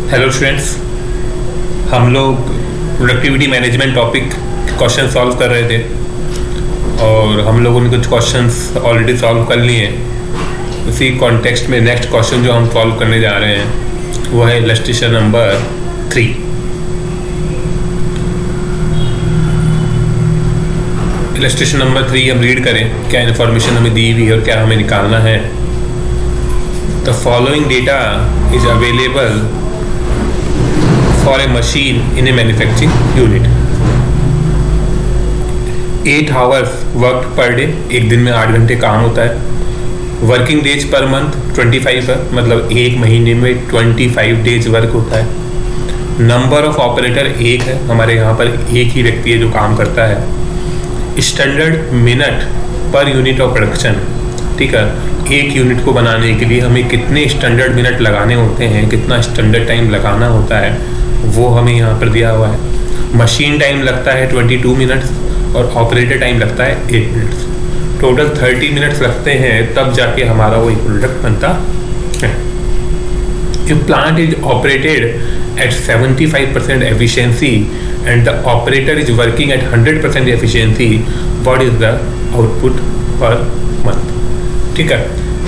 Hello students, हम लोग productivity management topic question solve कर रहे थे और हम लोगों ने कुछ क्वेश्चंस ऑलरेडी सॉल्व कर लिए हैं। उसी कॉन्टेक्स्ट में नेक्स्ट क्वेश्चन जो हम सॉल्व करने जा रहे हैं वो है इलस्ट्रेशन नंबर 3। इलस्ट्रेशन नंबर 3 हम रीड करें, क्या इन्फॉर्मेशन हमें दी हुई है और क्या हमें निकालना है। The following data is available for a machine in A manufacturing unit. 8 hours work per day, एक दिन में 8 घंटे काम होता है। वर्किंग डेज पर मंथ 25 है, मतलब एक महीने में 25 डेज वर्क होता है। नंबर ऑफ ऑपरेटर 1 है, हमारे यहाँ पर एक ही व्यक्ति है जो काम करता है। Standard minute per unit of production, ठीक है, एक यूनिट को बनाने के लिए हमें कितने स्टैंडर्ड मिनट लगाने होते हैं, कितना स्टैंडर्ड टाइम लगाना होता है, वो हमें यहाँ पर दिया हुआ है। मशीन टाइम लगता है 22 मिनट्स और ऑपरेटर टाइम लगता है 8 मिनट्स। टोटल 30 मिनट्स लगते हैं, तब जाके हमारा वो प्रोडक्ट बनता है। If plant is operated at 75% efficiency and the operator is working at 100% efficiency, what is the output per month? ठीक है,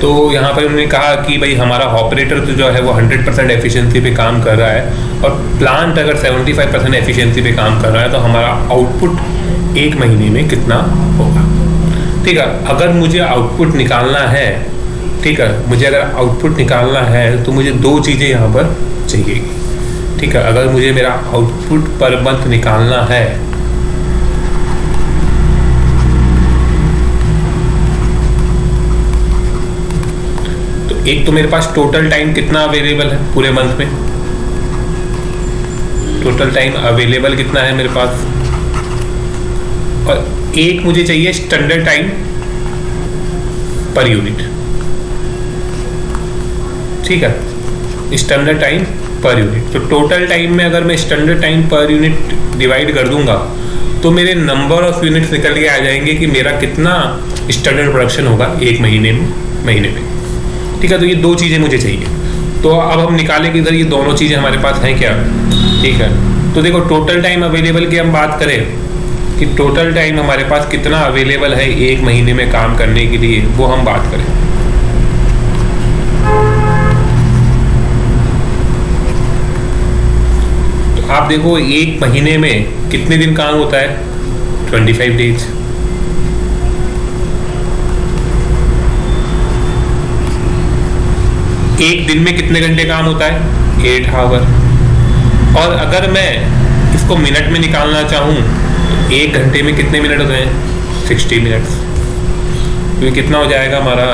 तो यहाँ पर उन्होंने कहा कि भाई हमारा ऑपरेटर तो जो है वो 100% एफिशिएंसी पे काम कर रहा है और प्लांट अगर 75% एफिशिएंसी पे काम कर रहा है तो हमारा आउटपुट एक महीने में कितना होगा। ठीक है, अगर मुझे आउटपुट निकालना है, ठीक है, मुझे अगर आउटपुट निकालना है तो मुझे 2 चीज़ें यहाँ पर चाहिए। ठीक है, अगर मुझे मेरा आउटपुट पर मंथ निकालना है तो एक तो मेरे पास टोटल टाइम कितना अवेलेबल है पूरे मंथ में, टोटल टाइम अवेलेबल कितना है मेरे पास, और एक मुझे चाहिए स्टैंडर्ड टाइम पर यूनिट। ठीक है, स्टैंडर्ड टाइम पर यूनिट। तो टोटल टाइम में अगर मैं standard time per unit divide कर दूंगा तो मेरे नंबर ऑफ यूनिट्स निकल के आ जाएंगे कि मेरा कितना स्टैंडर्ड प्रोडक्शन होगा एक महीने में। ठीक है, तो ये 2 चीज़ें मुझे चाहिए। तो अब हम निकालें कि इधर ये दोनों चीज़ें हमारे पास हैं क्या। ठीक है, तो देखो टोटल टाइम अवेलेबल की हम बात करें कि टोटल टाइम हमारे पास कितना अवेलेबल है एक महीने में काम करने के लिए, वो हम बात करें। तो आप देखो एक महीने में कितने दिन काम होता है, 25 डेज। एक दिन में कितने घंटे काम होता है, 8 आवर। और अगर मैं इसको मिनट में निकालना चाहूँ तो एक घंटे में कितने मिनट होते हैं, 60 मिनट्स। तो ये कितना हो जाएगा हमारा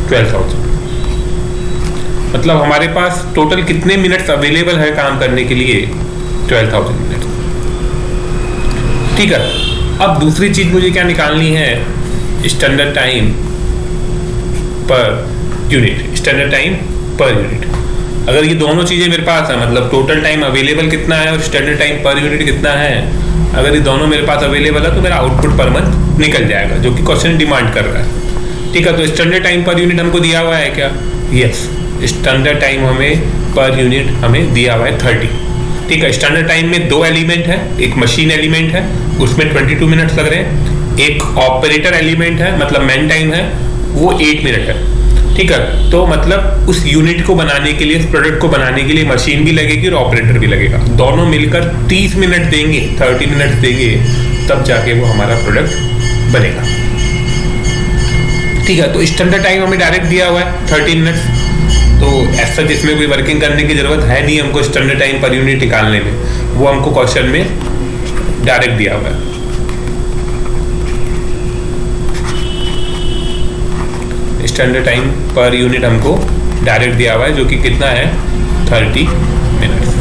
12,000। मतलब हमारे पास टोटल कितने मिनट्स अवेलेबल है काम करने के लिए, 12,000 मिनट। ठीक है, अब दूसरी चीज मुझे क्या निकालनी है, standard time per unit. Standard time per unit, अगर ये दोनों चीज़ें मेरे पास है, मतलब टोटल टाइम अवेलेबल कितना है और स्टैंडर्ड टाइम पर यूनिट कितना है, अगर ये दोनों मेरे पास अवेलेबल है तो मेरा आउटपुट पर मंथ निकल जाएगा, जो कि क्वेश्चन डिमांड कर रहा है। ठीक है, तो स्टैंडर्ड टाइम पर यूनिट हमको दिया हुआ है क्या, यस, स्टैंडर्ड टाइम हमें पर यूनिट हमें दिया हुआ है 30। ठीक है, स्टैंडर्ड टाइम में 2 एलिमेंट है, एक मशीन एलिमेंट है उसमें 22 मिनट्स लग रहे हैं, एक ऑपरेटर एलिमेंट है मतलब मैन टाइम है वो 8 मिनट है। ठीक है, तो मतलब उस यूनिट को बनाने के लिए, उस प्रोडक्ट को बनाने के लिए मशीन भी लगेगी और ऑपरेटर भी लगेगा, दोनों मिलकर 30 मिनट देंगे, 30 मिनट देंगे, तब जाके वो हमारा प्रोडक्ट बनेगा। ठीक है, तो स्टैंडर्ड टाइम हमें डायरेक्ट दिया हुआ है 30 मिनट्स, तो ऐसा जिसमें कोई वर्किंग करने की जरूरत है नहीं हमको स्टैंडर्ड टाइम पर यूनिट निकालने में, वो हमको क्वेश्चन में डायरेक्ट दिया हुआ है। स्टैंडर्ड टाइम पर यूनिट हमको डायरेक्ट दिया हुआ है, जो कि कितना है, 30 मिनट्स।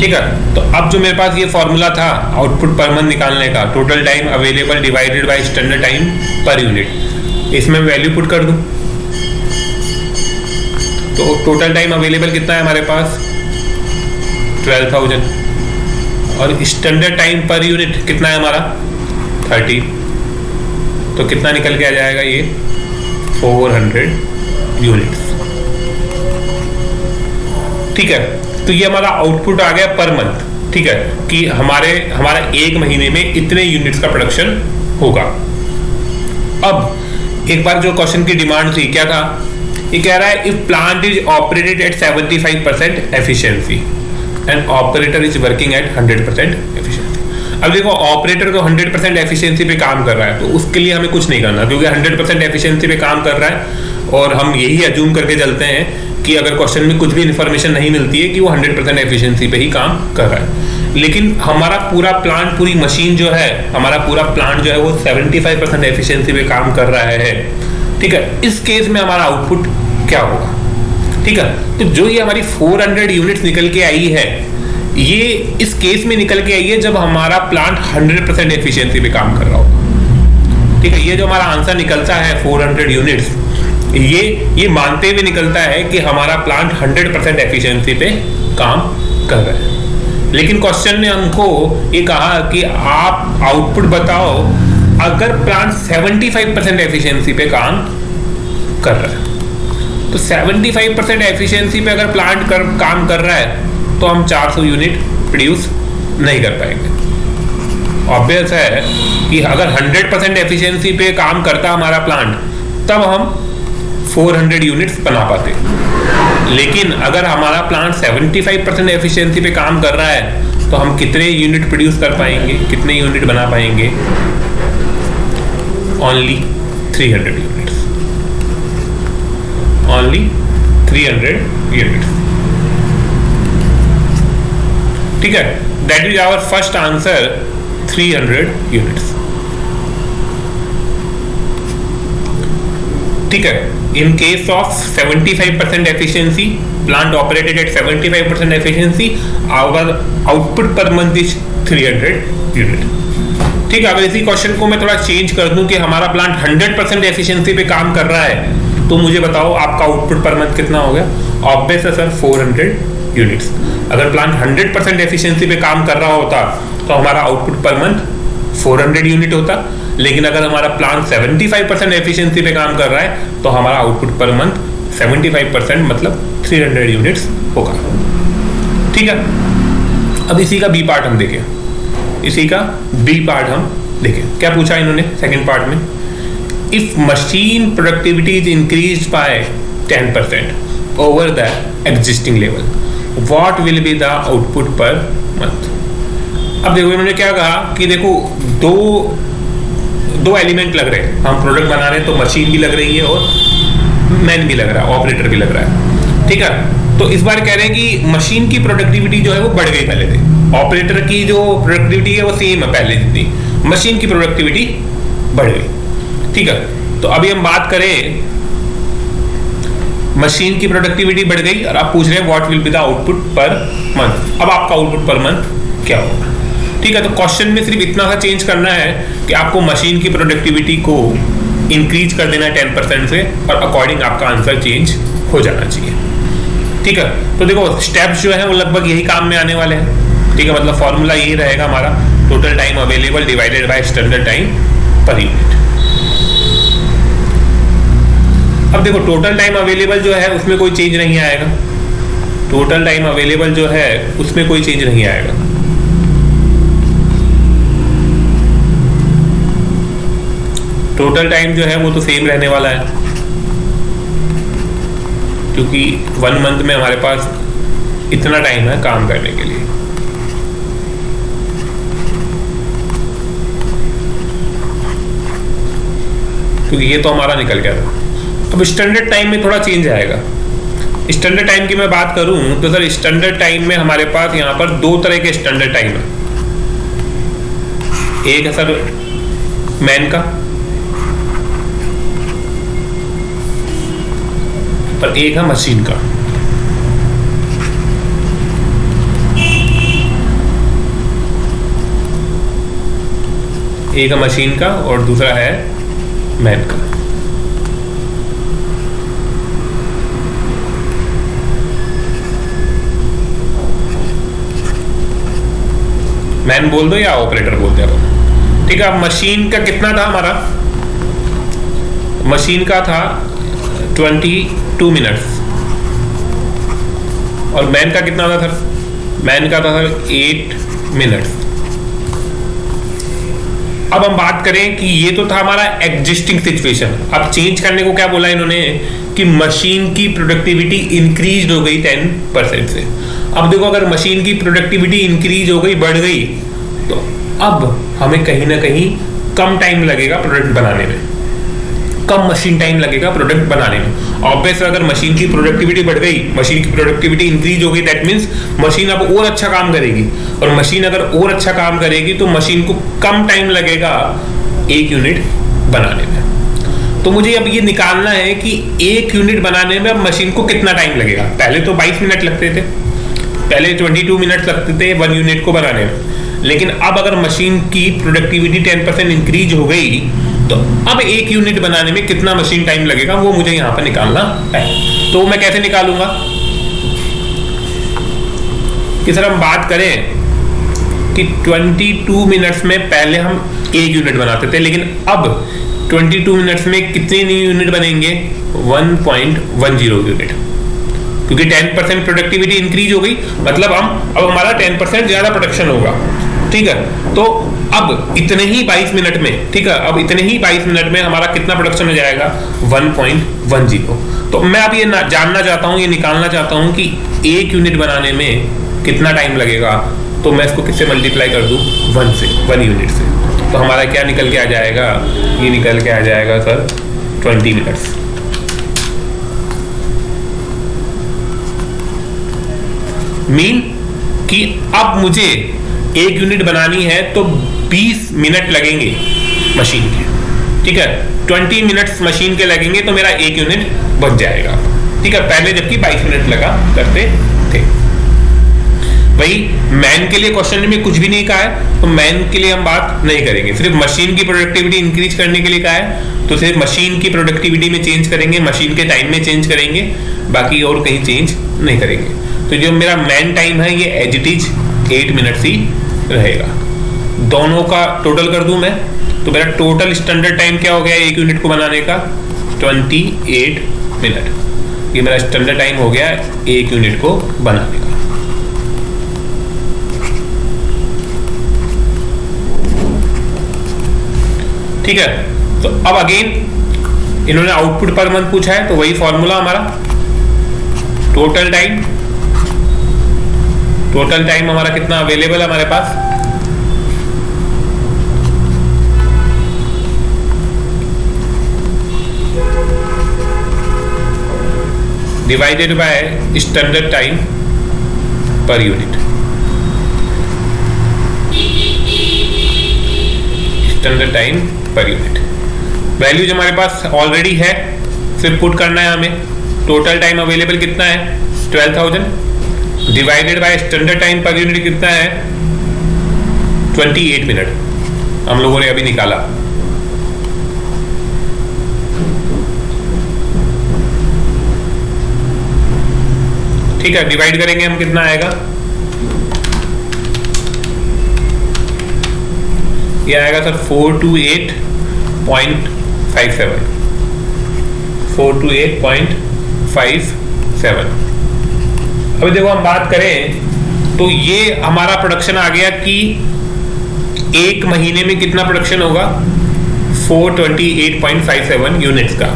ठीक है, तो अब जो मेरे पास ये फॉर्मूला था आउटपुट पर मंथ निकालने का, total time available divided by standard time per unit, इसमें वैल्यू पुट कर दूं तो टोटल टाइम अवेलेबल कितना है हमारे पास, 12,000, और स्टैंडर्ड टाइम पर यूनिट कितना है हमारा, 30। तो कितना निकल के आ जाएगा ये, 400 यूनिट्स। ठीक है, तो ये हमारा आउटपुट आ गया पर मंथ। ठीक है, कि हमारा एक महीने में इतने यूनिट्स का प्रोडक्शन होगा। अब एक बार जो क्वेश्चन की डिमांड थी, क्या था, ये कह रहा है if plant is operated at 75% efficiency and operator is working at 100% efficiency. अब देखो, ऑपरेटर तो 100% एफिशिएंसी पे काम कर रहा है, तो उसके लिए हमें कुछ नहीं करना, क्योंकि 100% एफिशिएंसी पे काम कर रहा है और हम यही अज्यूम करके चलते हैं कि अगर क्वेश्चन में कुछ भी इन्फॉर्मेशन नहीं मिलती है कि वो 100% एफिशिएंसी पे ही काम कर रहा है। लेकिन हमारा पूरा प्लांट, पूरी मशीन जो है, हमारा पूरा प्लांट जो है वो 75% एफिशिएंसी पे काम कर रहा है। ठीक है, इस केस में हमारा आउटपुट क्या होगा? ठीक है, तो जो ये हमारी 400 यूनिट्स निकल के आई है, ये इस केस में निकल के आई है जब हमारा प्लांट 100% एफिशिएंसी पे काम कर रहा होगा। ठीक है, ये जो हमारा आंसर निकलता है 400 यूनिट्स, ये मानते हुए निकलता है कि हमारा प्लांट 100% एफिशिएंसी पे काम कर रहा है। लेकिन क्वेश्चन ने हमको ये कहा कि आप आउटपुट बताओ अगर प्लांट 75% एफिशिएंसी पे काम कर रहा है। तो 75% एफिशिएंसी पे अगर प्लांट काम कर रहा है तो हम 400 यूनिट प्रोड्यूस नहीं कर पाएंगे। ऑब्वियस है कि अगर 100% एफिशिएंसी पे काम करता हमारा प्लांट, तब हम 400 यूनिट्स बना पाते। लेकिन अगर हमारा प्लांट 75% एफिशिएंसी पे काम कर रहा है तो हम कितने यूनिट प्रोड्यूस कर पाएंगे, कितने यूनिट बना पाएंगे? Only 300 units, only 300 units. ठीक है, that is our first answer, 300 units. ठीक है, in case of 75% efficiency, plant operated at 75% efficiency, our output per month is 300 unit. ठीक है, अगर इसी क्वेश्चन को मैं थोड़ा चेंज कर दूं कि हमारा प्लांट 100% एफिशिएंसी पे काम कर रहा है, तो मुझे बताओ आपका आउटपुट पर मंथ कितना हो गया? ऑब्वियस है सर, 400 यूनिट्स। अगर प्लांट 100% एफिशिएंसी पे काम कर रहा होता तो हमारा आउटपुट पर मंथ 400 यूनिट होता। लेकिन अगर हमारा प्लांट 75% एफिशिएंसी पे काम कर रहा है तो हमारा आउटपुट पर मंथ 75% मतलब 300 यूनिट्स होगा। ठीक है, अब इसी का बी पार्ट हम देखें, इसी का बी पार्ट हम देखें। क्या पूछा इन्होंने सेकंड पार्ट में? If machine productivity is increased by 10% over the existing level, what will be the output per month? अब देखो, इन्होंने क्या कहा कि देखो, दो एलिमेंट लग रहे हैं, हम प्रोडक्ट बना रहे हैं तो मशीन भी लग रही है और मैन भी लग रहा है, ऑपरेटर भी लग रहा है। ठीक है, तो इस बार कह रहे हैं कि मशीन की प्रोडक्टिविटी जो है वो बढ़ गई पहले से, ऑपरेटर की जो प्रोडक्टिविटी है वो सेम है पहले जितनी, मशीन की प्रोडक्टिविटी बढ़ गई। ठीक है, तो अभी हम बात करें, मशीन की प्रोडक्टिविटी बढ़ गई और आप पूछ रहे हैं what will be the output per month. अब आपका आउटपुट पर मंथ क्या होगा? ठीक है, तो क्वेश्चन में सिर्फ इतना सा चेंज करना है कि आपको मशीन की प्रोडक्टिविटी को इंक्रीज कर देना है 10% से, और अकॉर्डिंग आपका आंसर चेंज हो जाना चाहिए। ठीक है, तो देखो स्टेप्स जो है वो लगभग यही काम में आने वाले हैं। ठीक है, मतलब फॉर्मूला यही रहेगा हमारा, total time available divided by standard time per unit. अब देखो, टोटल टाइम अवेलेबल जो है उसमें कोई चेंज नहीं आएगा, टोटल टाइम अवेलेबल जो है उसमें कोई चेंज नहीं आएगा। टोटल टाइम जो है वो तो सेम रहने वाला है, क्योंकि 1 मंथ में हमारे पास इतना टाइम है काम करने के लिए। क्योंकि ये तो हमारा निकल गया था। अब स्टैंडर्ड टाइम में थोड़ा चेंज आएगा। स्टैंडर्ड टाइम की मैं बात करूं तो सर, स्टैंडर्ड टाइम में हमारे पास यहाँ पर 2 तरह के स्टैंडर्ड टाइम है। एक है सर मैन का, और एक है मशीन का। एक है मशीन का और दूसरा है मैन का। मैन बोल दो या ऑपरेटर बोलते हैं। ठीक है, अब मशीन का कितना था हमारा? मशीन का था 22 मिनट्स और मैन का कितना था सर? मैन का था सर 8 मिनट्स। अब हम बात करें कि ये तो था हमारा एग्जिस्टिंग सिचुएशन। अब चेंज करने को क्या बोला इन्होंने कि मशीन की प्रोडक्टिविटी इंक्रीज हो गई 10% से। अब देखो, अगर मशीन की प्रोडक्टिविटी इंक्रीज हो गई, बढ़ गई, तो अब हमें कहीं ना कहीं कम टाइम लगेगा प्रोडक्ट बनाने में, कम मशीन टाइम लगेगा प्रोडक्ट बनाने में। ऑब्वियस, अगर मशीन की प्रोडक्टिविटी बढ़ गई, मशीन की प्रोडक्टिविटी इंक्रीज हो गई, दैट मीन्स मशीन अब और अच्छा काम करेगी, और मशीन अगर और अच्छा काम करेगी तो मशीन को कम टाइम लगेगा एक यूनिट बनाने में। तो मुझे अब ये निकालना है कि एक यूनिट बनाने में अब मशीन को कितना टाइम लगेगा। पहले तो 22 मिनट लगते थे, पहले 22 मिनट लगते थे 1 यूनिट को बनाने में, लेकिन अब अगर मशीन की प्रोडक्टिविटी 10% इंक्रीज हो गई तो अब एक यूनिट बनाने में कितना मशीन टाइम लगेगा वो मुझे यहां पर निकालना है। तो मैं कैसे निकालूंगा कि सर हम बात करें कि 22 मिनट्स में पहले हम एक यूनिट बनाते थे, लेकिन अब 22 मिनट्स में कितने न्यू यूनिट बनेंगे? 1.10 यूनिट, क्योंकि 10% प्रोडक्टिविटी इंक्रीज हो गई, मतलब अब हमारा 10% ज्यादा प्रोडक्शन होगा। ठीक है, तो अब इतने ही 22 मिनट में, ठीक है, अब इतने ही 22 मिनट में हमारा कितना प्रोडक्शन हो जाएगा? 1.10। तो मैं अब ये जानना चाहता हूँ, ये निकालना चाहता हूँ कि एक यूनिट बनाने में कितना टाइम लगेगा। तो मैं इसको किससे मल्टीप्लाई कर दूँ? 1 यूनिट से। तो हमारा क्या निकल के आ जाएगा? ये निकल के आ जाएगा सर 20 मिनट्स। मीन कि अब मुझे एक यूनिट बनानी है तो 20 मिनट लगेंगे मशीन के, ठीक है, 20 मिनट्स मशीन के लगेंगे तो मेरा एक यूनिट बच जाएगा। ठीक है, पहले जबकि 22 मिनट लगा करते थे। वही मैन के लिए क्वेश्चन में कुछ भी नहीं कहा है, तो मैन के लिए हम बात नहीं करेंगे, सिर्फ मशीन की प्रोडक्टिविटी इंक्रीज करने के लिए कहा है, तो सिर्फ मशीन की प्रोडक्टिविटी में चेंज करेंगे, मशीन के टाइम में चेंज करेंगे, बाकी और कहीं चेंज नहीं करेंगे। तो जो मेरा मैन टाइम है ये एज इट इज 8 मिनट्स ही रहेगा। दोनों का टोटल कर दूं मैं, तो मेरा टोटल स्टैंडर्ड टाइम क्या हो गया एक यूनिट को बनाने का? 28 मिनट। ये मेरा स्टैंडर्ड टाइम हो गया एक यूनिट को बनाने का। ठीक है, तो अब अगेन इन्होंने आउटपुट पर मंथ पूछा है, तो वही फॉर्मूला हमारा टोटल टाइम हमारा कितना अवेलेबल है हमारे पास? Divided by standard time per unit. Standard time per unit value जो हमारे पास ऑलरेडी है, सिर्फ पुट करना है हमें। टोटल टाइम अवेलेबल कितना है? 12,000 divided by standard time per unit कितना है? 28 मिनट हम लोगों ने अभी निकाला। ठीक है, डिवाइड करेंगे हम, कितना आएगा? ये आएगा सर 428.57। 428.57। अभी देखो हम बात करें तो ये हमारा प्रोडक्शन आ गया कि एक महीने में कितना प्रोडक्शन होगा? 428.57 यूनिट्स का।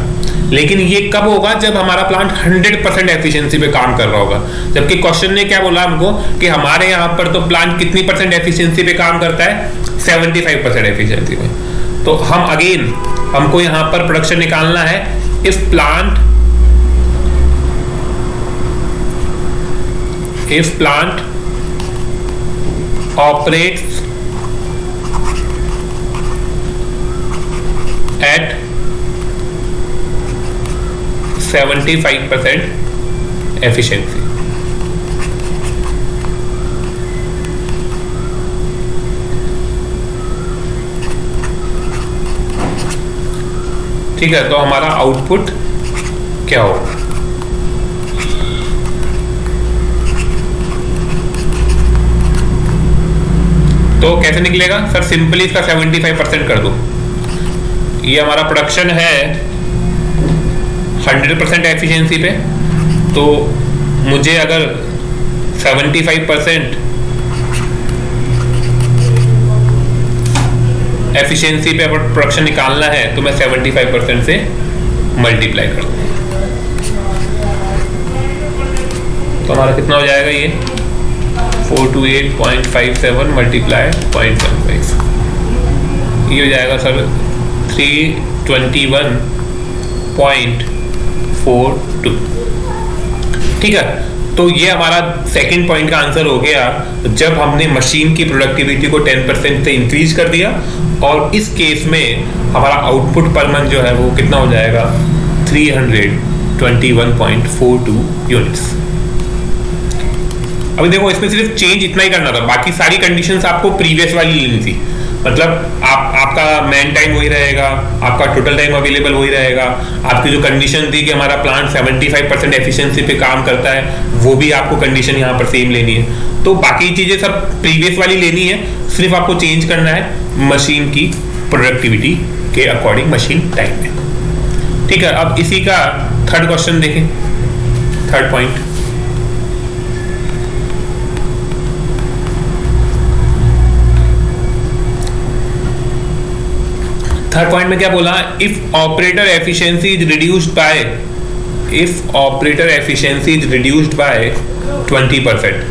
लेकिन ये कब होगा? जब हमारा प्लांट 100% एफिशिएंसी पे काम कर रहा होगा। जबकि क्वेश्चन ने क्या बोला हमको कि हमारे यहाँ पर तो प्लांट कितनी परसेंट एफिशिएंसी पे काम करता है? 75% एफिशिएंसी में। तो हम अगेन हमको यहाँ पर प्रोडक्शन निकालना है। If plant operates at 75% efficiency। ठीक है, तो हमारा आउटपुट क्या होगा? तो कैसे निकलेगा सर? सिंपली इसका 75% कर दो। ये हमारा प्रोडक्शन है 100% एफिशिएंसी पे, तो मुझे अगर 75% एफिशिएंसी पे अगर प्रोडक्शन निकालना है तो मैं 75% से मल्टीप्लाई कर दूँ, तो हमारा कितना हो जाएगा ये 428.57 मल्टीप्लाई 0.15, ये हो जाएगा सर 321.42। ठीक है, तो ये हमारा सेकंड पॉइंट का आंसर हो गया जब हमने मशीन की प्रोडक्टिविटी को 10% से इंक्रीज कर दिया, और इस केस में हमारा आउटपुट पर मंथ जो है वो कितना हो जाएगा 321.42 यूनिट्स। अभी देखो इसमें सिर्फ चेंज इतना ही करना था, बाकी सारी कंडीशंस आपको प्रीवियस वाली लेनी थी। मतलब आपका मैन टाइम वही रहेगा, आपका टोटल टाइम अवेलेबल वही रहेगा, आपकी जो कंडीशन थी कि हमारा प्लांट 75% एफिशिएंसी पे काम करता है, वो भी आपको कंडीशन यहाँ पर सेम लेनी है। तो बाकी चीज़ें सब प्रीवियस वाली लेनी है, सिर्फ आपको चेंज करना है मशीन की प्रोडक्टिविटी के अकॉर्डिंग मशीन टाइम में। ठीक है, अब इसी का थर्ड क्वेश्चन देखें, थर्ड पॉइंट। थर्ड पॉइंट में क्या बोला, if operator efficiency is reduced bye 20%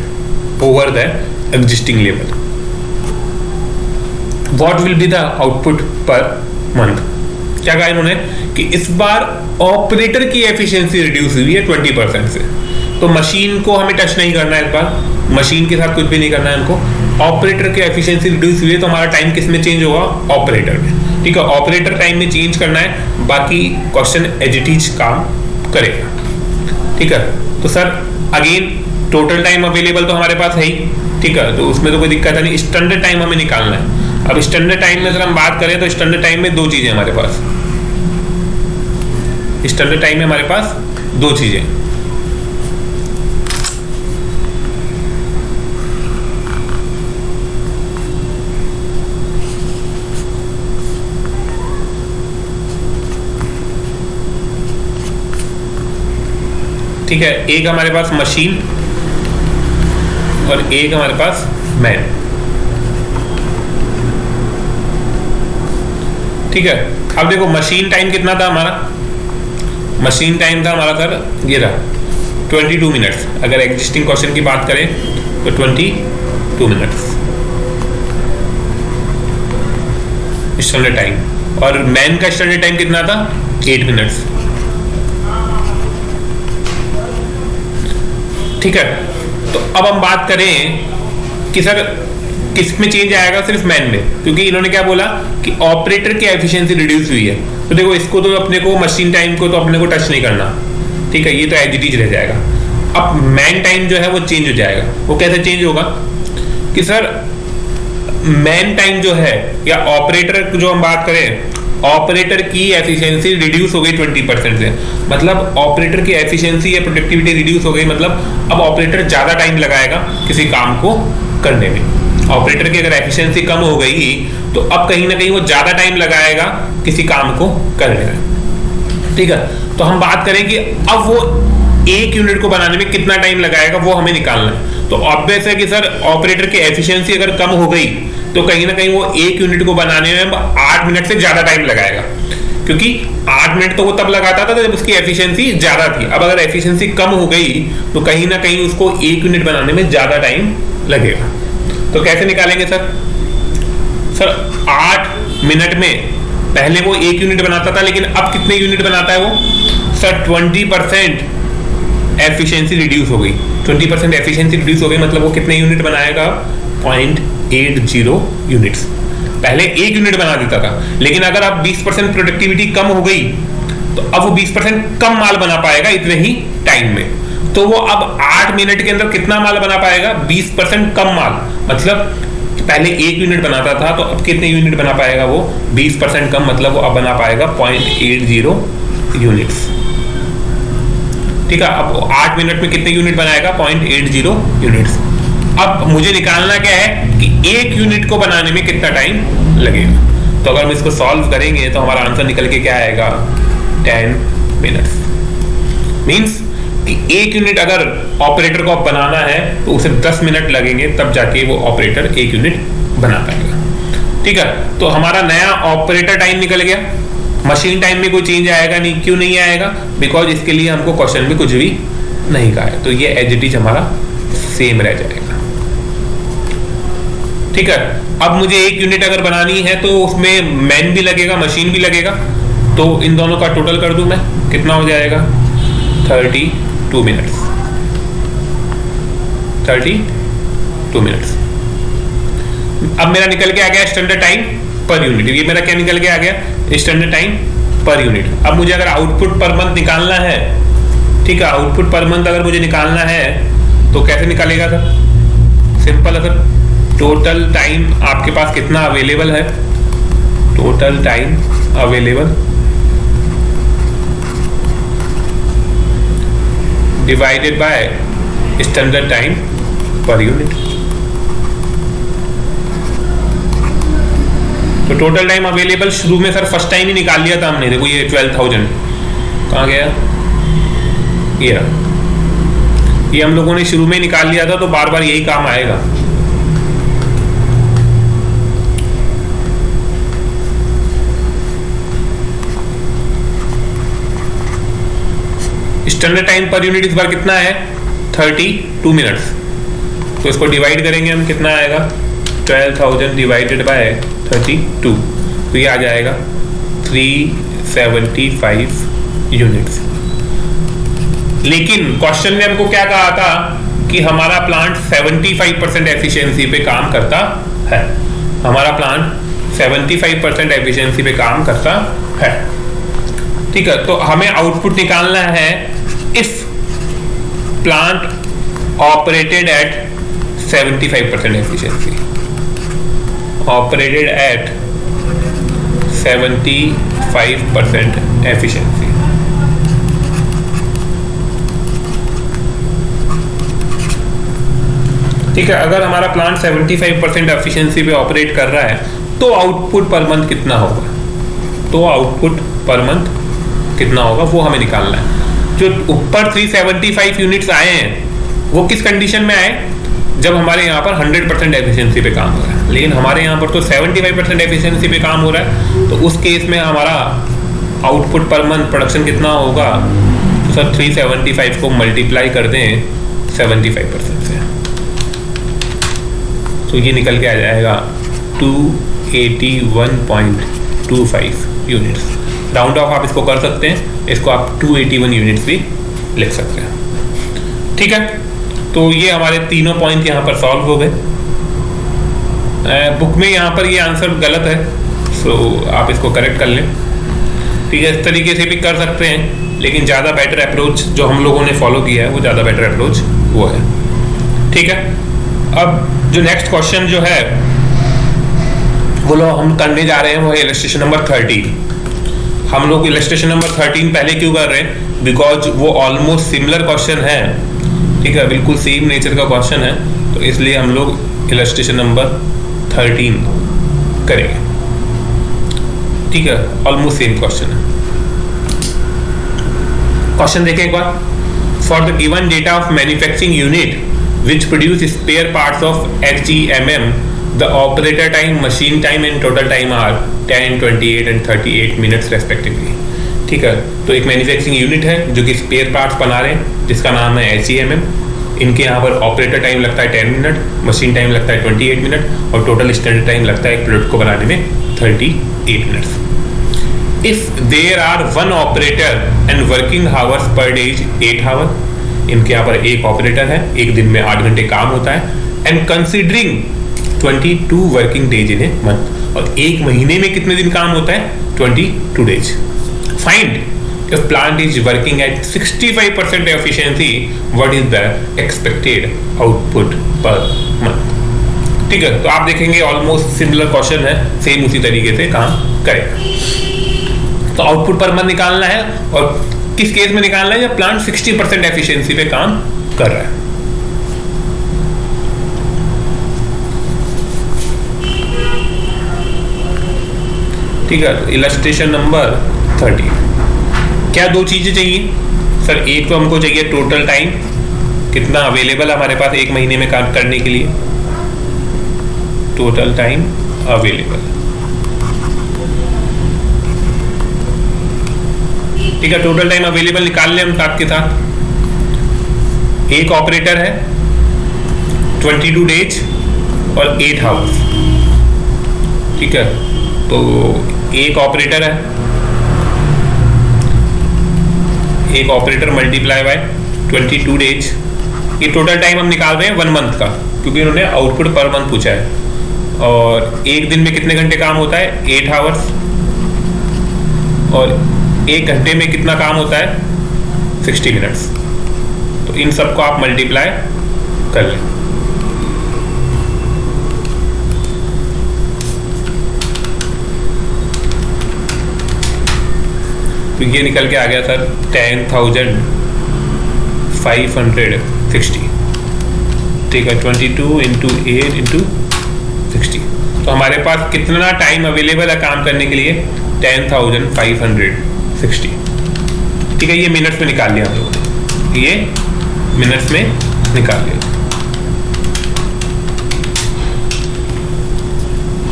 over the existing level, what will be the output per month. क्या कहा इन्होंने कि इस बार ऑपरेटर की एफिशिएंसी रिड्यूस हुई है 20% से, तो मशीन को हमें टच नहीं करना है इस बार, मशीन के साथ कुछ भी नहीं करना है हमको। ऑपरेटर की एफिशिएंसी रिड्यूस हुई है तो हमारा टाइम किस में चेंज होगा, ऑपरेटर में। ठीक है, ऑपरेटर टाइम में चेंज करना है, बाकी क्वेश्चन एज इट इज काम करेगा। ठीक है, तो sir again total time available तो हमारे पास है ही, ठीक है, तो उसमें तो कोई दिक्कत नहीं। स्टैंडर्ड टाइम हमें निकालना है। अब स्टैंडर्ड टाइम में अगर हम बात करें तो स्टैंडर्ड टाइम में दो चीजें हमारे पास, स्टैंडर्ड टाइम में हमारे पास दो चीजें, ठीक है, एक हमारे पास मशीन और एक हमारे पास मैन। ठीक है, अब देखो मशीन टाइम कितना था हमारा, मशीन टाइम था हमारा सर ये रहा 22 मिनट्स। अगर एग्जिस्टिंग क्वेश्चन की बात करें तो 22 मिनट्स स्टैंडर्ड टाइम, और मैन का स्टैंडर्ड टाइम कितना था 8 मिनट्स। ठीक है, तो अब हम बात करें कि सर किस में चेंज आएगा, सिर्फ मैन में, क्योंकि इन्होंने क्या बोला कि ऑपरेटर की एफिशिएंसी रिड्यूस हुई है। तो देखो इसको तो अपने को मशीन टाइम को तो अपने को टच नहीं करना, ठीक है, ये तो एज इट इज रह जाएगा। अब मैन टाइम जो है वो चेंज हो जाएगा। वो कैसे चेंज होगा कि सर मैन टाइम जो है या ऑपरेटर जो हम बात करें, ऑपरेटर की एफिशिएंसी रिड्यूस हो गई 20% से, मतलब ऑपरेटर की एफिशिएंसी या प्रोडक्टिविटी रिड्यूस हो गई, मतलब अब ऑपरेटर ज्यादा टाइम लगाएगा किसी काम को करने में। ऑपरेटर की अगर एफिशिएंसी कम हो गई तो अब कहीं ना कहीं वो ज्यादा टाइम लगाएगा किसी काम को करने में। ठीक है, तो हम बात करें कि अब वो एक यूनिट को बनाने में कितना टाइम लगाएगा वो हमें निकालना है। तो ऑब्वियस है कि सर ऑपरेटर की एफिशिएंसी अगर कम हो गई तो कहीं ना कहीं वो एक यूनिट को बनाने में 8 मिनट से ज्यादा टाइम लगाएगा, क्योंकि 8 मिनट तो वो तब लगाता था जब उसकी एफिशिएंसी ज्यादा थी। अब अगर एफिशिएंसी कम हो गई तो कहीं ना कहीं उसको एक यूनिट बनाने में ज्यादा टाइम लगेगा। तो कैसे निकालेंगे सर 8 मिनट में पहले वो एक यूनिट बनाता था, लेकिन अब कितने यूनिट बनाता है वो सर 20% एफिशिएंसी रिड्यूस हो गई। 20% एफिशिएंसी रिड्यूस हो गई मतलब वो कितने यूनिट बनाएगा 0.80 यूनिट्स। पहले एक यूनिट बना देता था, लेकिन अगर अब 20% प्रोडक्टिविटी कम हो गई तो अब वो 20% कम माल बना पाएगा इतने ही टाइम में। तो वो अब 8 मिनट के अंदर कितना माल बना पाएगा 20% कम माल, मतलब पहले एक यूनिट बनाता था तो अब कितने यूनिट बना पाएगा वो 20% कम, मतलब वो अब बना पाएगा 0.80 यूनिट्स। ठीक है, अब 8 मिनट में कितने यूनिट बनाएगा 0.80 यूनिट्स। अब मुझे निकालना क्या है कि एक यूनिट को बनाने में कितना टाइम लगेगा। तो अगर हम इसको सॉल्व करेंगे तो हमारा आंसर निकल के क्या आएगा 10 मिनट्स। मीन्स एक यूनिट अगर ऑपरेटर को बनाना है तो उसे 10 मिनट लगेंगे, तब जाके वो ऑपरेटर एक यूनिट बना पाएगा। ठीक है, तो हमारा नया ऑपरेटर टाइम निकल गया। मशीन टाइम में कोई चेंज आएगा नहीं, क्यों नहीं आएगा? बिकॉज इसके लिए हमको क्वेश्चन में कुछ भी नहीं कहा है, तो ये एज इट इज हमारा सेम रह जाएगा। ठीक है, अब मुझे एक यूनिट अगर बनानी है तो उसमें मैन भी लगेगा, मशीन भी लगेगा, तो इन दोनों का टोटल कर दूं मैं, कितना हो जाएगा? 32 मिनट्स। 32 मिनट्स। अब मेरा निकल के आ गया स्टैंडर्ड टाइम पर यूनिट। ये मेरा क्या निकल के आ गया? Standard time per unit. अब मुझे अगर आउटपुट पर मंथ निकालना है, ठीक है, आउटपुट पर मंथ अगर मुझे निकालना है तो कैसे निकालेगा सर? सिंपल है सर, टोटल टाइम आपके पास कितना अवेलेबल है, total time available divided by standard time per unit. तो टोटल टाइम अवेलेबल शुरू में सर फर्स्ट टाइम ही निकाल लिया था हमने। देखो ये 12,000 कहाँ गया? ये हम लोगों ने शुरू में निकाल लिया था, तो बार बार यही काम आएगा। स्टैंडर्ड टाइम पर यूनिट इस बार कितना है? 32 मिनट्स। तो इसको डिवाइड करेंगे हम, कितना आएगा? 12,000 डिवाइडेड बाय 32, तो ये आ जाएगा 375 यूनिट्स। लेकिन क्वेश्चन में हमको क्या कहा था कि हमारा प्लांट 75% एफिशिएंसी पे काम करता है। हमारा प्लांट 75% एफिशिएंसी पे काम करता है। ठीक है, तो हमें आउटपुट निकालना है if plant operated at 75% efficiency, operated at 75% efficiency. ठीक है, अगर हमारा प्लांट 75% एफिशिएंसी पे ऑपरेट कर रहा है तो आउटपुट पर मंथ कितना होगा? तो आउटपुट पर मंथ कितना होगा वो हमें निकालना है। जो ऊपर 375 यूनिट्स आए हैं वो किस कंडीशन में आए? जब हमारे यहाँ पर 100% एफिशिएंसी पे काम हो रहा है, लेकिन हमारे यहाँ पर तो 75% एफिशिएंसी पे काम हो रहा है। तो उस केस में हमारा आउटपुट पर मंथ प्रोडक्शन कितना होगा? तो सर 375 को मल्टीप्लाई कर दें 75% से, तो ये निकल के आ जाएगा 281.25 यूनिट्स। राउंड ऑफ आप इसको कर सकते हैं, इसको आप 281 यूनिट्स भी लिख सकते हैं। ठीक है, तो ये हमारे तीनों पॉइंट यहाँ पर सॉल्व हो गए। बुक में यहाँ पर ये आंसर गलत है, सो आप इसको करेक्ट कर लें। ठीक है, इस तरीके से भी कर सकते हैं, लेकिन ज़्यादा बेटर अप्रोच जो हम लोगों ने फॉलो किया है वो ज़्यादा बेटर अप्रोच वो है। ठीक है, अब जो नेक्स्ट क्वेश्चन जो है वो लोग हम करने जा रहे हैं वो है इलस्ट्रेशन नंबर 13। हम लोग इलस्ट्रेशन नंबर 13 पहले क्यों कर रहे हैं? बिकॉज वो ऑलमोस्ट सिमिलर क्वेश्चन है। ठीक है, बिल्कुल सेम नेचर का क्वेश्चन है, तो इसलिए हम लोग इलस्ट्रेशन नंबर 13 करेंगे। ठीक है, ऑलमोस्ट सेम क्वेश्चन है। क्वेश्चन देखें एक बार। For the given data of manufacturing unit which produce spare parts of HEMM, the operator time, machine time and total time are 10, 28 and 38 minutes respectively. ठीक है, तो एक मैन्युफैक्चरिंग यूनिट है जो कि स्पेयर पार्ट्स बना रहे हैं जिसका नाम है HEMM। इनके यहाँ पर ऑपरेटर टाइम लगता है 10 मिनट, मशीन टाइम लगता है 28 मिनट और टोटल स्टैंडर्ड टाइम लगता है एक प्रोडक्ट को बनाने में 38 minutes. If there are one operator and working hours per day 8 hour, इनके यहाँ पर एक ऑपरेटर है, एक दिन में 8 घंटे काम होता है। And considering 22 working days in a month, और एक महीने में कितने दिन काम होता है? 22 days. Find if plant is working at 65% efficiency, what is the expected output per month. ठीक है, तो आप देखेंगे ऑलमोस्ट सिमिलर क्वेश्चन है, सेम उसी तरीके से काम करेगा। तो आउटपुट पर मंथ निकालना है, और किस केस में निकालना है? जब प्लांट 60% एफिशिएंसी पे काम कर रहा है। ठीक है, तो इलस्ट्रेशन नंबर 13। क्या दो चीजें चाहिए? सर एक तो हमको चाहिए टोटल टाइम कितना अवेलेबल हमारे पास एक महीने में काम करने के लिए, टोटल टाइम अवेलेबल। ठीक है, टोटल टाइम अवेलेबल निकाल लें हम साथ के साथ। एक ऑपरेटर है 22 डेज और 8 आवर्स। ठीक है, तो एक ऑपरेटर है, एक ऑपरेटर मल्टीप्लाई बाय 22 डेज, ये टोटल टाइम हम निकाल रहे हैं 1 मंथ का, क्योंकि उन्होंने आउटपुट पर मंथ पूछा है। और एक दिन में कितने घंटे काम होता है, 8 आवर्स, और एक घंटे में कितना काम होता है, 60 मिनट्स। तो इन सबको आप मल्टीप्लाई कर लें। तो ये निकल के आ गया सर 10,560। ठीक है, 22 इंटू 8 इंटू 60। तो हमारे पास कितना टाइम अवेलेबल है काम करने के लिए, 10,560। ठीक है, ये मिनट्स में निकाल लिया हम लोगों ने, ये मिनट्स में निकाल लिया।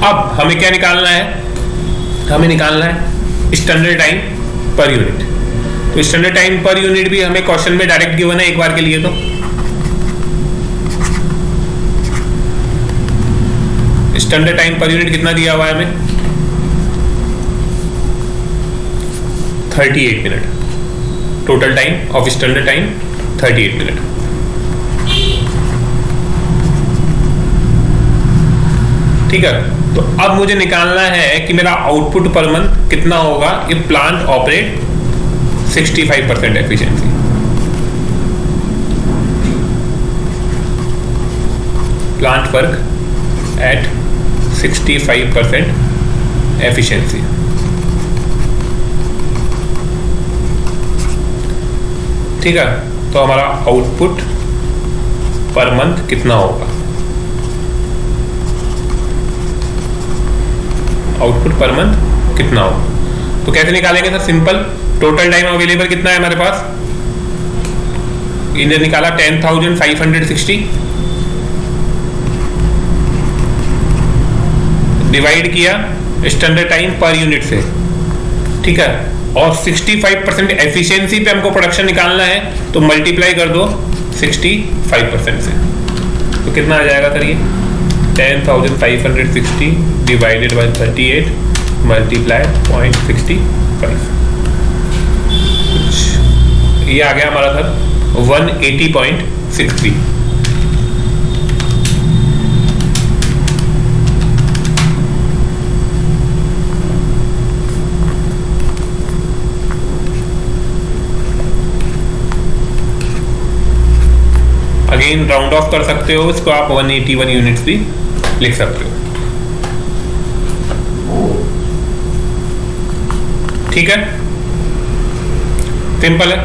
अब हमें क्या निकालना है, हमें निकालना है स्टैंडर्ड टाइम पर यूनिट। तो स्टैंडर्ड टाइम पर यूनिट भी हमें क्वेश्चन में डायरेक्ट गिवन है एक बार के लिए। तो स्टैंडर्ड टाइम पर यूनिट कितना दिया हुआ है हमें, 38 minute. Total time of standard time 38 minute. ठीक है, तो अब मुझे निकालना है कि मेरा आउटपुट पर मंथ कितना होगा if plant operate 65% efficiency. Plant work at 65% efficiency. ठीक है, तो हमारा आउटपुट पर मंथ कितना होगा, आउटपुट पर मंथ कितना होगा। तो कैसे निकालेंगे sir, simple, total time available कितना है हमारे पास, इन्हें निकाला 10,560, डिवाइड किया स्टैंडर्ड टाइम पर यूनिट से। ठीक है, और 65% एफिशिएंसी पे हमको प्रोडक्शन निकालना है, तो मल्टीप्लाई कर दो 65% से। तो कितना आ जाएगा सर, ये 10,560 डिवाइडेड बाय 38 मल्टीप्लाई 0.65, ये आ गया हमारा सर 180.63। अगेन राउंड ऑफ कर सकते हो इसको आप, 181 यूनिट्स भी लिख सकते हो। ठीक है, सिंपल है।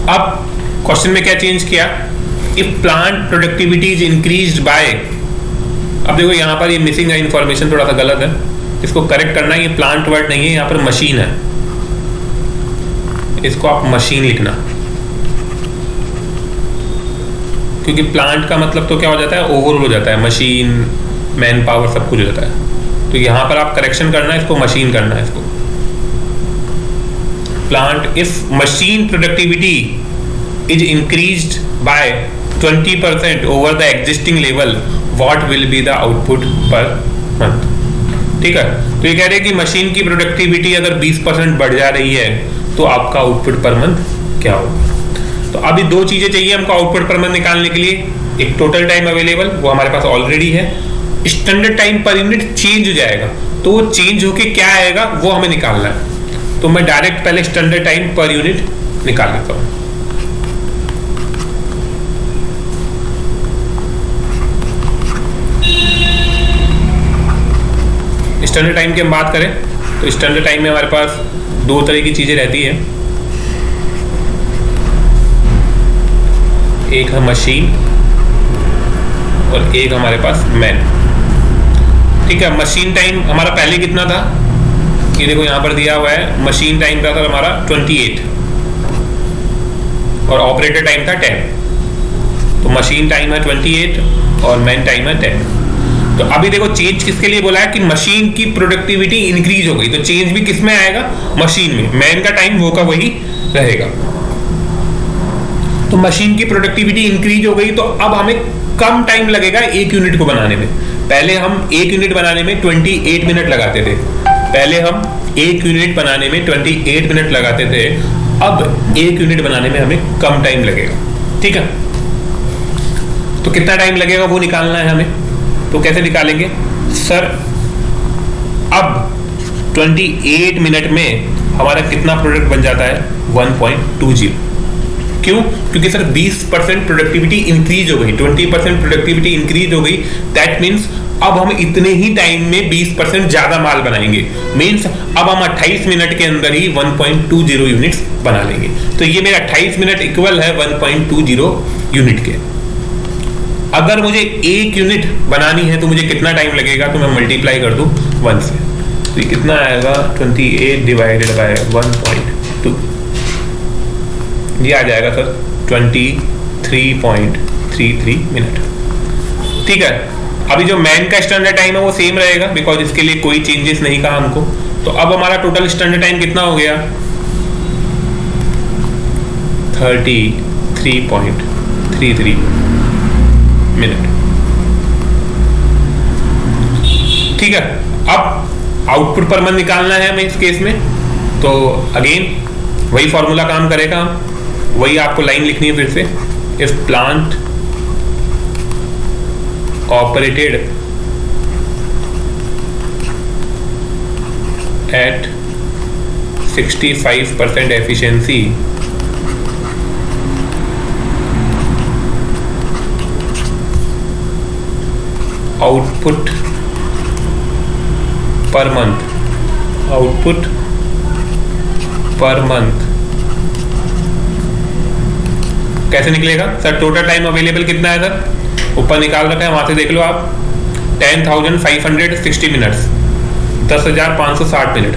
अब क्वेश्चन में क्या चेंज किया, if plant productivity is increased by, अब देखो यहां पर ये मिसिंग है, इंफॉर्मेशन थोड़ा सा गलत है, इसको करेक्ट करना है। ये प्लांट वर्ड नहीं है, यहां पर मशीन है, इसको आप मशीन लिखना, क्योंकि प्लांट का मतलब तो क्या हो जाता है, ओवरऑल हो जाता है, मशीन मैन पावर सब कुछ हो जाता है। तो यहां पर आप करेक्शन करना है, इसको मशीन करना है। इसको plant if machine productivity is increased by 20% over the existing level, what will be the output per month. ठीक है, तो ये कह रहे हैं कि मशीन की प्रोडक्टिविटी अगर 20% बढ़ जा रही है तो आपका आउटपुट पर मंथ क्या होगा। तो अभी दो चीजें चाहिए हमको आउटपुट पर मंथ निकालने के लिए, एक टोटल टाइम अवेलेबल, वो हमारे पास ऑलरेडी है, standard time per unit change हो जाएगा, तो वो चेंज होके क्या आएगा वो हमें निकालना है। तो मैं डायरेक्ट पहले स्टैंडर्ड टाइम पर यूनिट निकाल लेता हूं। स्टैंडर्ड टाइम की हम बात करें तो स्टैंडर्ड टाइम में हमारे पास दो तरह की चीजें रहती हैं, एक है मशीन और एक हमारे पास मैन। ठीक है, मशीन टाइम हमारा पहले कितना था, ये देखो यहाँ पर दिया हुआ है मशीन टाइम था सर हमारा 28 और ऑपरेटर टाइम था 10। तो मशीन टाइम है 28 और मैन टाइम है 10। तो अभी देखो चेंज किसके लिए बोला है कि मशीन की प्रोडक्टिविटी इंक्रीज हो गई, तो चेंज भी किस में आएगा, मशीन में। मैन का टाइम वो का वही रहेगा। तो मशीन की प्रोडक्टिविटी इंक्रीज हो गई, तो अब हमें कम टाइम लगेगा एक यूनिट को बनाने में। पहले हम एक यूनिट बनाने में 28 मिनट लगाते थे, पहले हम एक यूनिट बनाने में 28 मिनट लगाते थे, अब एक यूनिट बनाने में हमें कम टाइम लगेगा। ठीक है, तो कितना टाइम लगेगा वो निकालना है हमें। तो कैसे निकालेंगे सर, अब 28 मिनट में हमारा कितना प्रोडक्ट बन जाता है, 1.20। क्यों? क्योंकि सर 20% प्रोडक्टिविटी इंक्रीज हो गई, 20% प्रोडक्टिविटी इंक्रीज हो गई। दैट मीन्स अब हम इतने ही टाइम में 20% ज्यादा माल बनाएंगे। मीन्स अब हम 28 मिनट के अंदर ही 1.20 यूनिट्स बना लेंगे। तो ये मेरा 28 मिनट इक्वल है 1.20 यूनिट के। अगर मुझे एक यूनिट बनानी है तो मुझे कितना टाइम लगेगा, तो मैं मल्टीप्लाई कर दूं 1 से, तो ये कितना आएगा 28 डिवाइडेड बाय 1.2, ये आ जाएगा सर 23.33 मिनट। ठीक है, अभी जो मैन का स्टैंडर्ड टाइम है वो सेम रहेगा, बिकॉज इसके लिए कोई चेंजेस नहीं कहा हमको। तो अब हमारा टोटल स्टैंडर्ड टाइम कितना हो गया, 33.33 मिनट। ठीक है, अब आउटपुट पर मंथ निकालना है हमें इस केस में। तो अगेन वही फॉर्मूला काम करेगा, वही आपको लाइन लिखनी है फिर से। If plant operated eight 65% efficiency output per month, output per month कैसे निकलेगा सर, टोटल टाइम अवेलेबल कितना है सर, ऊपर निकाल रखा है, वहां से देख लो आप, 10,560 मिनट्स, 10,560 मिनट,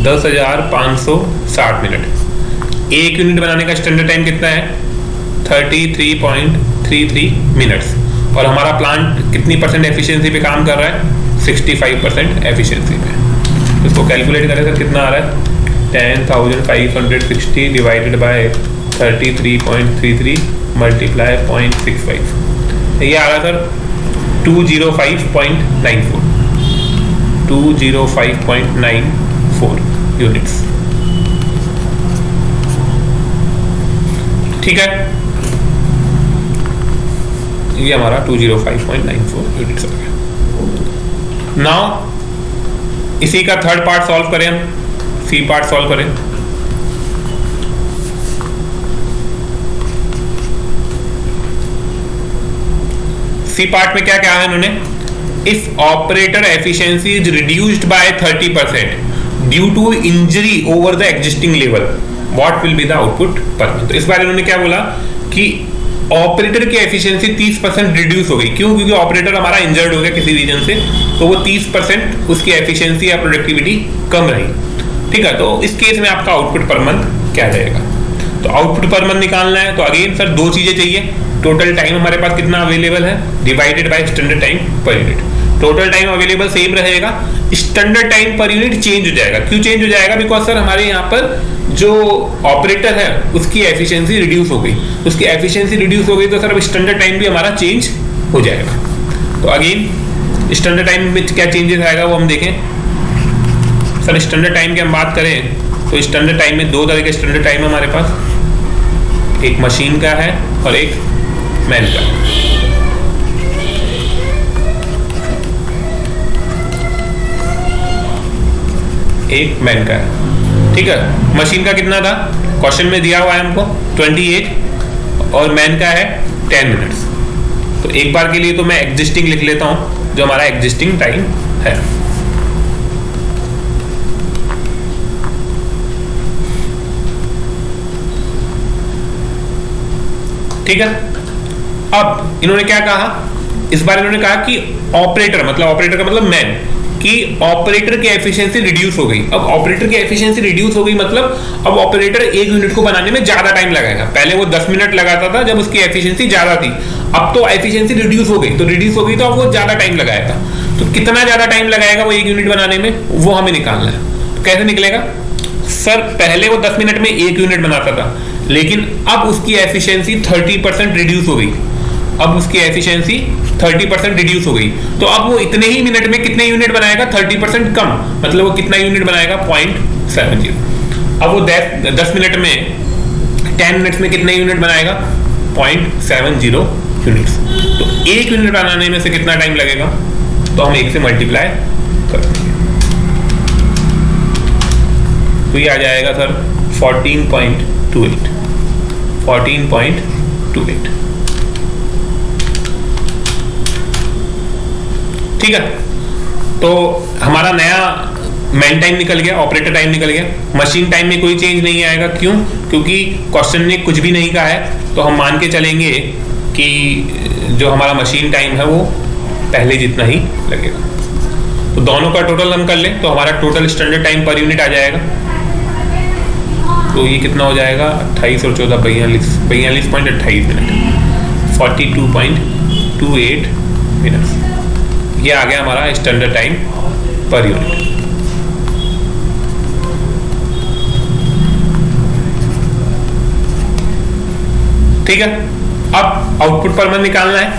10,560 मिनट। एक यूनिट बनाने का स्टैंडर्ड टाइम कितना है, 33.33 मिनट्स। और हमारा प्लांट कितनी परसेंट एफिशिएंसी पे काम कर रहा है, 65% एफिशिएंसी पे। इसको कैलकुलेट करें सर, कितना आ रहा है, 10,560 डिवाइडेड बाय 33.33 मल्टीप्लाई 0.65, ये आ रहा सर 205.94 यूनिट्स। ठीक है, ये हमारा 205.94 यूनिट्स आ गया। नाउ इसी का थर्ड पार्ट सॉल्व करें हम, सी पार्ट सॉल्व करें। सी पार्ट में क्या क्या है इन्होंने, if operator efficiency is reduced by 30% due to injury over the existing level, what will be the output per month. तो इस बार इन्होंने क्या बोला कि ऑपरेटर की एफिशिएंसी 30% रिड्यूस हो गई। क्यों? क्योंकि ऑपरेटर हमारा इंजर्ड हो गया किसी रीजन से, तो वो 30% उसकी एफिशिएंसी या प्रोडक्टिविटी कम रही। ठीक है, तो इस केस में आपका आउटपुट पर मंथ क्या रहेगा, तो आउटपुट पर मंथ निकालना है। तो अगेन सर दो चीजें चाहिए, टोटल टाइम हमारे पास कितना अवेलेबल है divided by standard time per unit. Total time available same रहेगा, standard time per unit change हो जाएगा। क्यों चेंज हो जाएगा? बिकॉज सर हमारे यहाँ पर जो ऑपरेटर है उसकी एफिशिएंसी रिड्यूस हो गई, उसकी एफिशिएंसी रिड्यूस हो गई, तो सर अब स्टैंडर्ड टाइम भी हमारा चेंज हो जाएगा। तो अगेन स्टैंडर्ड टाइम में क्या चेंजेस आएगा वो हम देखें। सर स्टैंडर्ड टाइम की हम बात करें तो स्टैंडर्ड टाइम में दो तरह के स्टैंडर्ड टाइम है हमारे पास, एक मशीन का है और एक मैन का। एक मैन का है, ठीक है। मशीन का कितना था, क्वेश्चन में दिया हुआ है हमको 28 और मैन का है 10 मिनट्स। तो एक बार के लिए तो मैं एग्जिस्टिंग लिख लेता हूं, जो हमारा एग्जिस्टिंग टाइम है। ठीक है, अब इन्होंने क्या कहा, इस बार इन्होंने कहा कि ऑपरेटर, मतलब ऑपरेटर का मतलब मैन, कि ऑपरेटर की एफिशिएंसी रिड्यूस हो गई। अब ऑपरेटर की एफिशिएंसी रिड्यूस हो गई मतलब अब ऑपरेटर एक यूनिट को बनाने में ज्यादा टाइम लगाएगा। पहले वो 10 मिनट लगाता था जब उसकी एफिशिएंसी ज्यादा थी, अब तो एफिशिएंसी रिड्यूस हो गई, तो रिड्यूस हो गई तो अब वो ज्यादा टाइम लगाएगा। तो कितना ज्यादा टाइम लगाएगा वो एक यूनिट बनाने में, वो हमें निकालना है। तो कैसे निकलेगा सर, पहले वो 10 मिनट में एक यूनिट बनाता था, लेकिन अब उसकी एफिशिएंसी 30% रिड्यूस हो गई। अब उसकी एफिशिएंसी 30% रिड्यूस हो गई, तो अब वो इतने ही मिनट में कितने यूनिट बनाएगा, 30% कम, मतलब वो कितना यूनिट बनाएगा, 0.70। अब वो 10 मिनट में 10 मिनट्स में कितने यूनिट बनाएगा, 0.70 यूनिट्स। तो एक यूनिट बनाने में से कितना टाइम लगेगा, तो हम एक से मल्टीप्लाई कर देंगे, तो ये आ जाएगा सर 14.28। ठीक है, तो हमारा नया मैन टाइम निकल गया, ऑपरेटर टाइम निकल गया। मशीन टाइम में कोई चेंज नहीं आएगा, क्यों? क्योंकि क्वेश्चन ने कुछ भी नहीं कहा है, तो हम मान के चलेंगे कि जो हमारा मशीन टाइम है वो पहले जितना ही लगेगा। तो दोनों का टोटल हम कर लें तो हमारा total standard time per unit आ जाएगा। तो ये कितना हो जाएगा, 28 और 14 42.28 मिनट, 42.28 मिनट। ये आ गया हमारा स्टैंडर्ड टाइम पर यूनिट। ठीक है, अब आउटपुट पर मंथ निकालना है,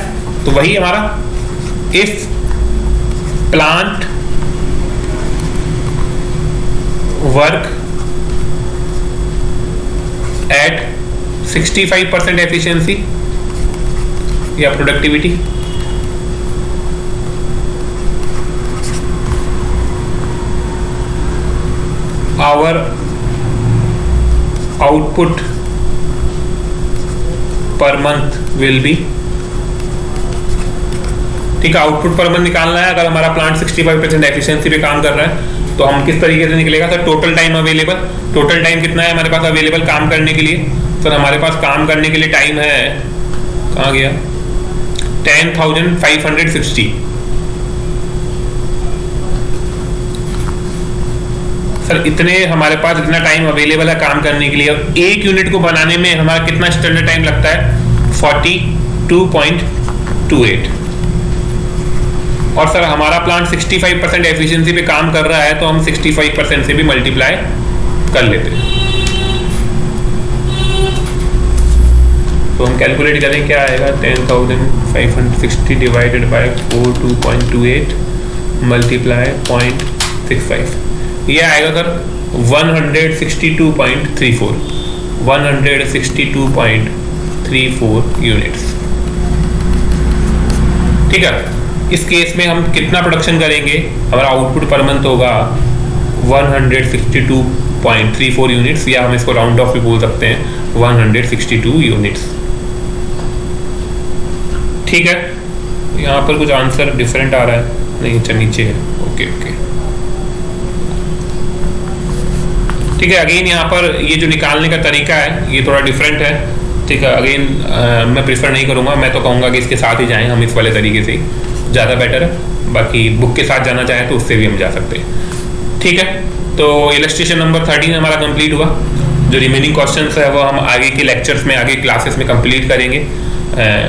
तो वही हमारा if plant work at 65% efficiency या productivity, our output per month will be। ठीक है, आउटपुट पर मंथ निकालना है। अगर हमारा प्लांट 65% एफिशिएंसी पे काम कर रहा है तो हम किस तरीके से निकलेगा sir, total time available. Total time कितना है हमारे पास अवेलेबल काम करने के लिए? सर हमारे पास काम करने के लिए टाइम है, कहाँ गया, 10,560। सर इतने हमारे पास इतना टाइम अवेलेबल है काम करने के लिए। और एक यूनिट को बनाने में हमारा कितना स्टैंडर्ड टाइम लगता है, 42.28। और सर हमारा प्लांट 65% एफिशिएंसी पे काम कर रहा है, तो हम 65% से भी मल्टीप्लाई कर लेते हैं। तो हम कैलकुलेट करें, क्या आएगा, 10,560 डिवाइडेड बाय 42.28 मल्टीप्लाई 0.65, ये आएगा सर 162.34 यूनिट्स। ठीक है, इस केस में हम कितना प्रोडक्शन करेंगे, हमारा आउटपुट पर मंथ होगा 162.34 यूनिट्स, या हम इसको राउंड ऑफ भी बोल सकते हैं 162 यूनिट्स। ठीक है, यहाँ पर कुछ आंसर डिफरेंट आ रहा है, नहीं अच्छा नीचे है, ओके। ठीक है, अगेन यहाँ पर ये जो निकालने का तरीका है ये थोड़ा डिफरेंट है। ठीक है, अगेन मैं प्रीफर नहीं करूँगा, मैं तो कहूँगा कि इसके साथ ही जाएं हम, इस वाले तरीके से ज़्यादा बेटर है। बाकी बुक के साथ जाना चाहें तो उससे भी हम जा सकते हैं। ठीक है, तो इलस्ट्रेशन नंबर 13 हमारा कंप्लीट हुआ। जो रिमेनिंग क्वेश्चंस है वो हम आगे के लेक्चर्स में, आगे क्लासेस में कंप्लीट करेंगे।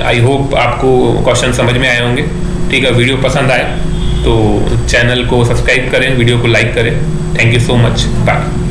आई होप आपको क्वेश्चन समझ में आए होंगे। ठीक है, वीडियो पसंद आए तो चैनल को सब्सक्राइब करें, वीडियो को लाइक करें। Thank you so much, bye.